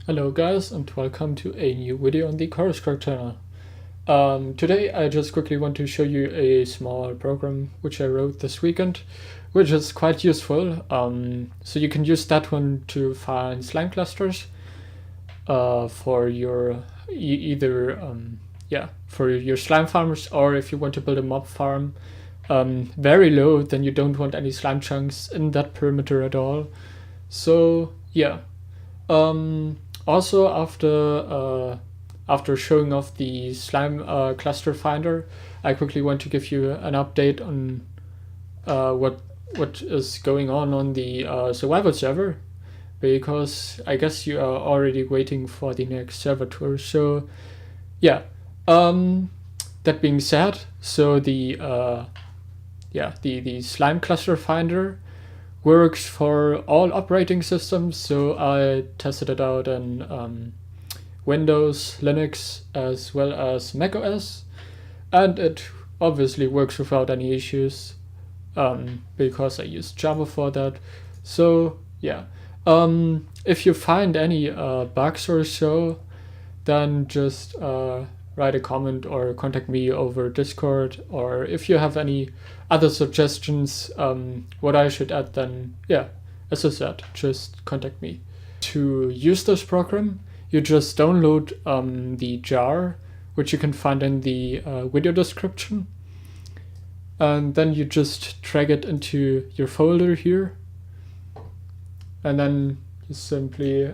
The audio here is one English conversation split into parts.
Hello guys and welcome to a new video on the ChorusCrack channel. Today I just quickly want to show you a small program which I wrote this weekend, which is quite useful. So you can use that one to find slime clusters for your for your slime farmers, or if you want to build a mob farm very low, then you don't want any slime chunks in that perimeter at all. So yeah. Also, after showing off the slime cluster finder, I quickly want to give you an update on what is going on the survival server, because I guess you are already waiting for the next server tour. So yeah, that being said, so the slime cluster finder works for all operating systems. So I tested it out in Windows, Linux, as well as MacOS, and it obviously works without any issues because I used Java for that. So yeah, if you find any bugs or so, then just write a comment or contact me over Discord, or if you have any other suggestions what I should add, then yeah, as I said, just contact me. To use this program, you just download the jar, which you can find in the video description, and then you just drag it into your folder here, and then you simply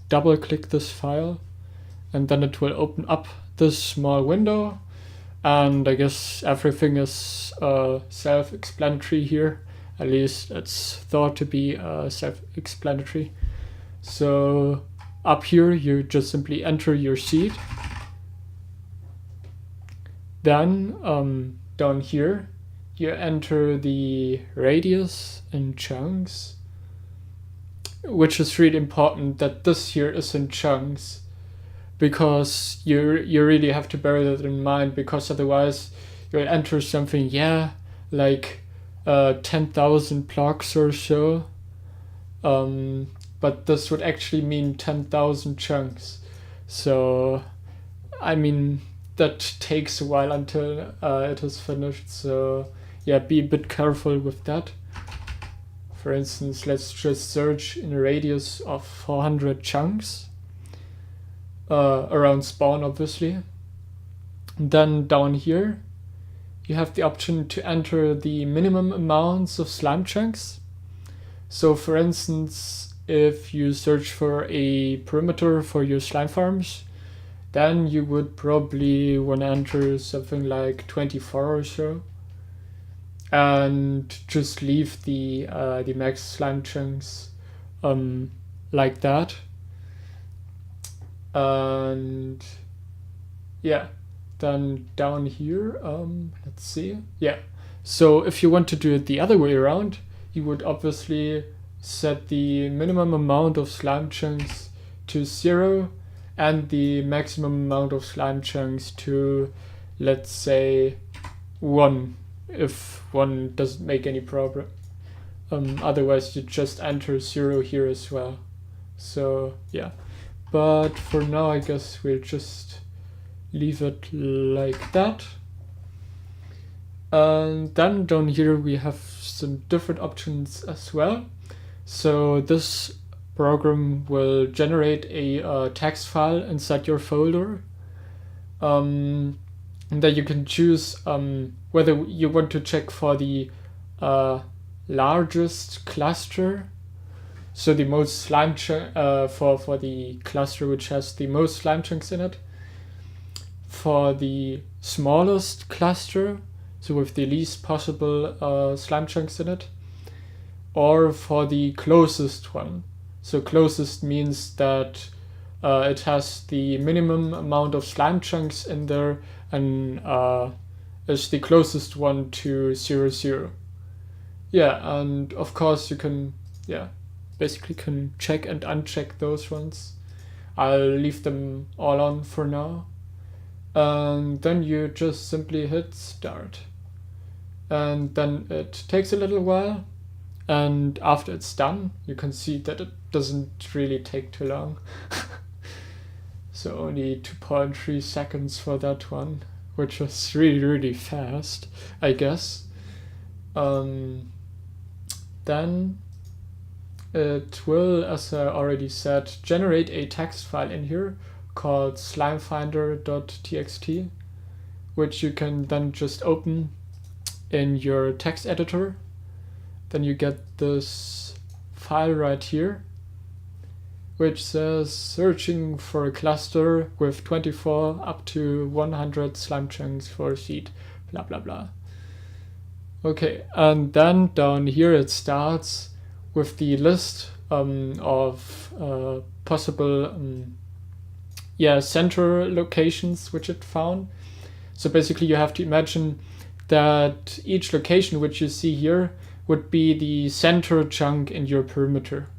double click this file, and then it will open up this small window. And I guess everything is self-explanatory here. At least it's thought to be self-explanatory. So up here, you just simply enter your seed. Then down here, you enter the radius in chunks, which is really important that this here is in chunks, because you really have to bear that in mind, because otherwise you'll enter something, like 10,000 blocks or so, but this would actually mean 10,000 chunks. So I mean, that takes a while until it is finished. So yeah, be a bit careful with that. For instance, let's just search in a radius of 400 chunks. Around spawn, obviously. And then down here, you have the option to enter the minimum amounts of slime chunks. So for instance, if you search for a perimeter for your slime farms, then you would probably want to enter something like 24 or so, and just leave the max slime chunks like that. And yeah, then down here, let's see. Yeah, so if you want to do it the other way around, you would obviously set the minimum amount of slime chunks to 0 and the maximum amount of slime chunks to, let's say, 1, if 1 doesn't make any problem. Otherwise you just enter 0 here as well. So yeah. But for now, I guess we'll just leave it like that. And then down here we have some different options as well. So this program will generate a text file inside your folder. And then you can choose whether you want to check for the largest cluster. So the most slime chunk for the cluster which has the most slime chunks in it, for the smallest cluster, so with the least possible slime chunks in it, or for the closest one. So closest means that it has the minimum amount of slime chunks in there and is the closest one to 0. Yeah, and of course you can basically can check and uncheck those ones. I'll leave them all on for now. And then you just simply hit start. And then it takes a little while, And after it's done, you can see that it doesn't really take too long. So only 2.3 seconds for that one, which was really fast, I guess. Then it will, as I already said, generate a text file in here called slimefinder.txt, which you can then just open in your text editor. Then you get this file right here, which says searching for a cluster with 24 up to 100 slime chunks for seed, blah blah blah. Okay, and then down here it starts with the list of possible center locations which it found. So basically you have to imagine that each location which you see here would be the center chunk in your perimeter.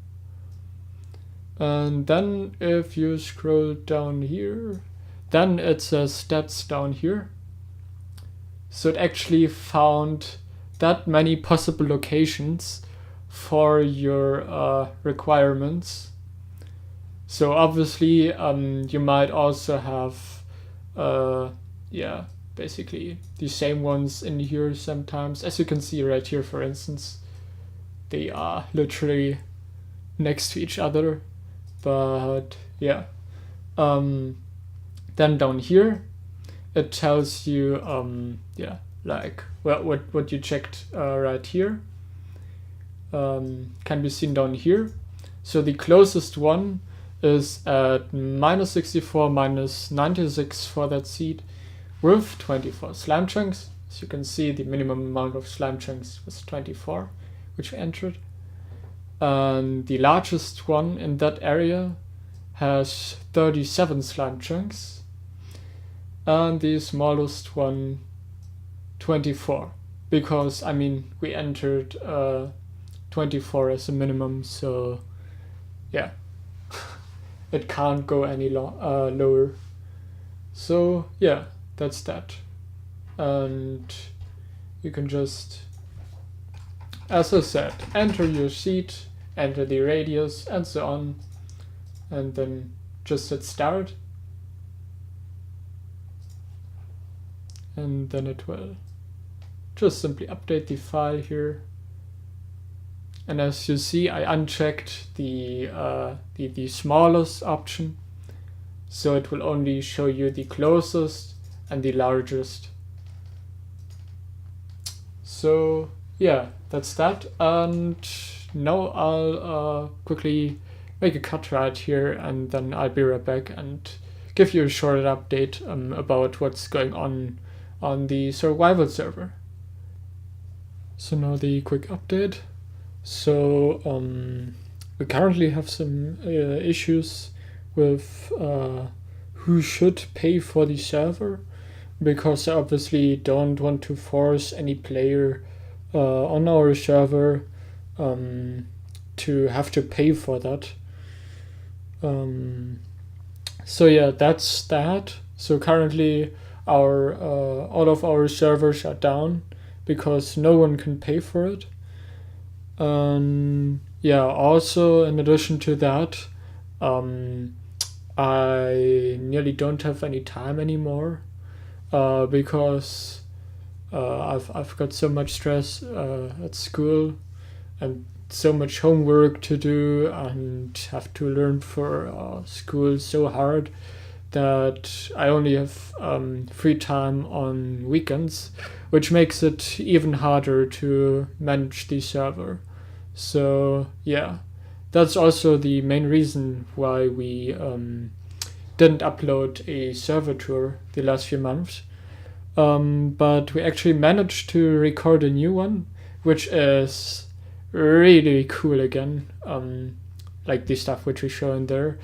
And then if you scroll down here, then it says stats down here. So it actually found that many possible locations for your requirements. So obviously you might also have basically the same ones in here sometimes. As you can see right here, for instance, they are literally next to each other. But yeah, then down here it tells you like what you checked right here can be seen down here. So the closest one is at -64, -96 for that seed with 24 slime chunks. As you can see, the minimum amount of slime chunks was 24, which we entered. And the largest one in that area has 37 slime chunks, and the smallest one 24, because I mean we entered 24 as a minimum, so yeah, it can't go any lower. So yeah, that's that. And you can just, as I said, enter your seed, enter the radius and so on, and then just hit start, and then it will just simply update the file here. And as you see, I unchecked the smallest option, so it will only show you the closest and the largest. So yeah, that's that. And now I'll quickly make a cut right here, and then I'll be right back and give you a short update about what's going on the survival server. So now the quick update. So we currently have some issues with who should pay for the server, because I obviously don't want to force any player on our server to have to pay for that. So yeah, that's that. So currently all of our servers are down because no one can pay for it. Yeah, also in addition to that, I nearly don't have any time anymore because I've got so much stress at school and so much homework to do, and have to learn for school so hard that I only have free time on weekends, which makes it even harder to manage the server. So yeah, that's also the main reason why we didn't upload a server tour the last few months. But we actually managed to record a new one, which is really cool again, like the stuff which we show in there.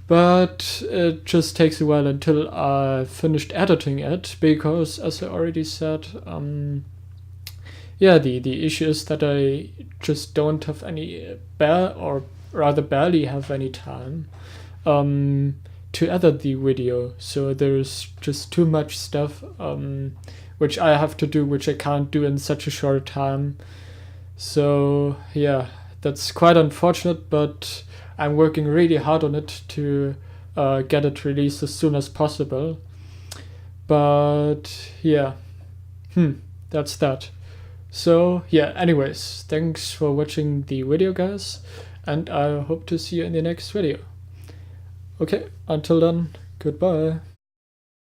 But it just takes a while until I finished editing it, because as I already said, the issue is that I just don't have any barely have any time to edit the video. So there's just too much stuff which I have to do, which I can't do in such a short time. So yeah, that's quite unfortunate, but I'm working really hard on it to get it released as soon as possible. But yeah, that's that. So yeah, anyways, thanks for watching the video, guys, and I hope to see you in the next video. Okay, until then, goodbye.